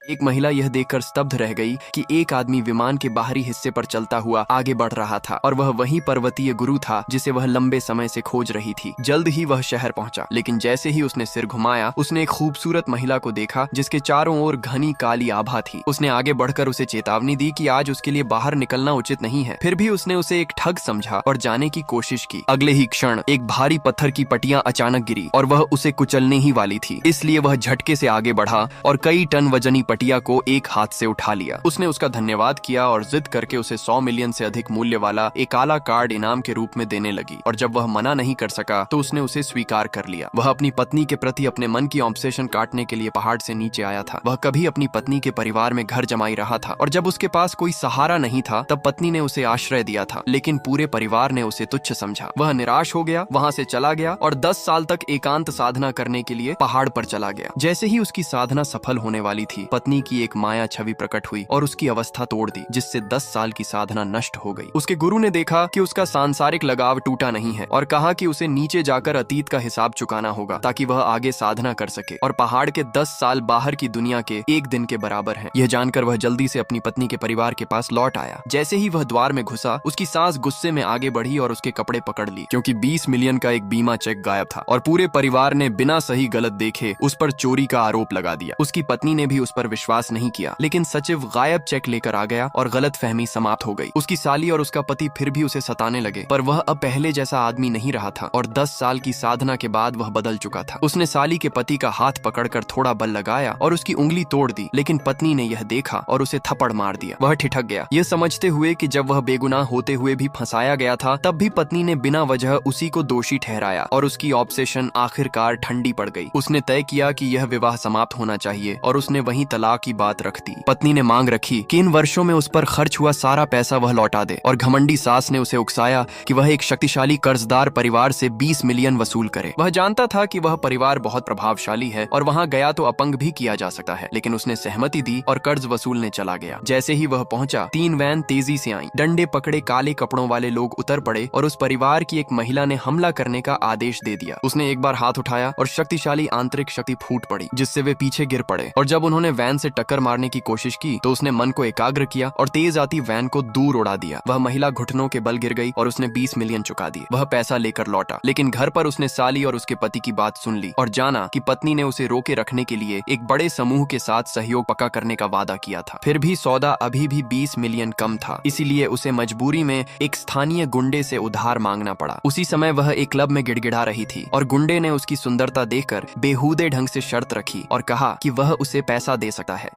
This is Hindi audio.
एक महिला यह देखकर स्तब्ध रह गई कि एक आदमी विमान के बाहरी हिस्से पर चलता हुआ आगे बढ़ रहा था और वह वही पर्वतीय गुरु था जिसे वह लंबे समय से खोज रही थी। जल्द ही वह शहर पहुंचा, लेकिन जैसे ही उसने सिर घुमाया उसने एक खूबसूरत महिला को देखा जिसके चारों ओर घनी काली आभा थी। उसने आगे बढ़कर उसे चेतावनी दी कि आज उसके लिए बाहर निकलना उचित नहीं है। फिर भी उसने उसे एक ठग समझा और जाने की कोशिश की। अगले ही क्षण एक भारी पत्थर की पटिया अचानक गिरी और वह उसे कुचलने ही वाली थी। इसलिए वह झटके से आगे बढ़ा और कई टन वजनी पटिया को एक हाथ से उठा लिया। उसने उसका धन्यवाद किया और जिद करके उसे 100 मिलियन से अधिक मूल्य वाला एक काला कार्ड इनाम के रूप में देने लगी। और जब वह मना नहीं कर सका तो उसने उसे स्वीकार कर लिया। वह अपनी पत्नी के प्रति अपने मन की ऑब्सेशन काटने के लिए पहाड़ से नीचे आया था। वह कभी अपनी पत्नी के परिवार में घर जमाई रहा था और जब उसके पास कोई सहारा नहीं था तब पत्नी ने उसे आश्रय दिया था, लेकिन पूरे परिवार ने उसे तुच्छ समझा। वह निराश हो गया, वहां से चला गया और 10 साल तक एकांत साधना करने के लिए पहाड़ पर चला गया। जैसे ही उसकी साधना सफल होने वाली थी, पत्नी की एक माया छवि प्रकट हुई और उसकी अवस्था तोड़ दी, जिससे 10 साल की साधना नष्ट हो गई। उसके गुरु ने देखा कि उसका सांसारिक लगाव टूटा नहीं है और कहा कि उसे नीचे जाकर अतीत का हिसाब चुकाना होगा ताकि वह आगे साधना कर सके, और पहाड़ के 10 साल बाहर की दुनिया के एक दिन के बराबर हैं। यह जानकर वह जल्दी से अपनी पत्नी के परिवार के पास लौट आया। जैसे ही वह द्वार में घुसा, उसकी सास गुस्से में आगे बढ़ी और उसके कपड़े पकड़ ली, क्योंकि 20 मिलियन का एक बीमा चेक गायब था और पूरे परिवार ने बिना सही गलत देखे उस पर चोरी का आरोप लगा दिया। उसकी पत्नी ने भी उस पर विश्वास नहीं किया, लेकिन सचिव गायब चेक लेकर आ गया और गलतफहमी समाप्त हो गई। उसकी साली और उसका पति फिर भी उसे सताने लगे, पर वह अब पहले जैसा आदमी नहीं रहा था और 10 साल की साधना के बाद वह बदल चुका था। उसने साली के पति का हाथ पकड़कर थोड़ा बल लगाया और उसकी उंगली तोड़ दी, लेकिन पत्नी ने यह देखा और उसे थप्पड़ मार दिया। वह ठिठक गया, यह समझते हुए कि जब वह बेगुनाह होते हुए भी फंसाया गया था, तब भी पत्नी ने बिना वजह उसी को दोषी ठहराया और उसकी ऑब्सेशन आखिरकार ठंडी पड़ गई। उसने तय किया कि यह विवाह समाप्त होना चाहिए और उसने वहीं तलाक की बात रख दी। पत्नी ने मांग रखी कि इन वर्षों में उस पर खर्च हुआ सारा पैसा वह लौटा दे, और घमंडी सास ने उसे उकसाया कि वह एक शक्तिशाली कर्जदार परिवार से 20 मिलियन वसूल करे। वह जानता था कि वह परिवार बहुत प्रभावशाली है और वहां गया तो अपंग भी किया जा सकता है, लेकिन उसने सहमति दी और कर्ज वसूलने चला गया। जैसे ही वह पहुंचा, 3 वैन तेजी से आईं। डंडे पकड़े काले कपड़ों वाले लोग उतर पड़े और उस परिवार की एक महिला ने हमला करने का आदेश दे दिया। उसने एक बार हाथ उठाया और शक्तिशाली आंतरिक शक्ति फूट पड़ी, जिससे वे पीछे गिर पड़े, और जब उन्होंने वैन से टक्कर मारने की कोशिश की तो उसने मन को एकाग्र किया और तेज आती वैन को दूर उड़ा दिया। वह महिला घुटनों के बल गिर गई और उसने 20 मिलियन चुका दिए। वह पैसा लेकर लौटा, लेकिन घर पर उसने साली और उसके पति की बात सुन ली और जाना कि पत्नी ने उसे रोके रखने के लिए एक बड़े समूह के साथ सहयोग पक्का करने का वादा किया था। फिर भी सौदा अभी भी 20 मिलियन कम था, इसीलिए उसे मजबूरी में एक स्थानीय गुंडे से उधार मांगना पड़ा। उसी समय वह एक क्लब में गिड़गिड़ा रही थी और गुंडे ने उसकी सुंदरता देखकर बेहूदे ढंग से शर्त रखी और कहा कि वह उसे पैसा दे सकता है।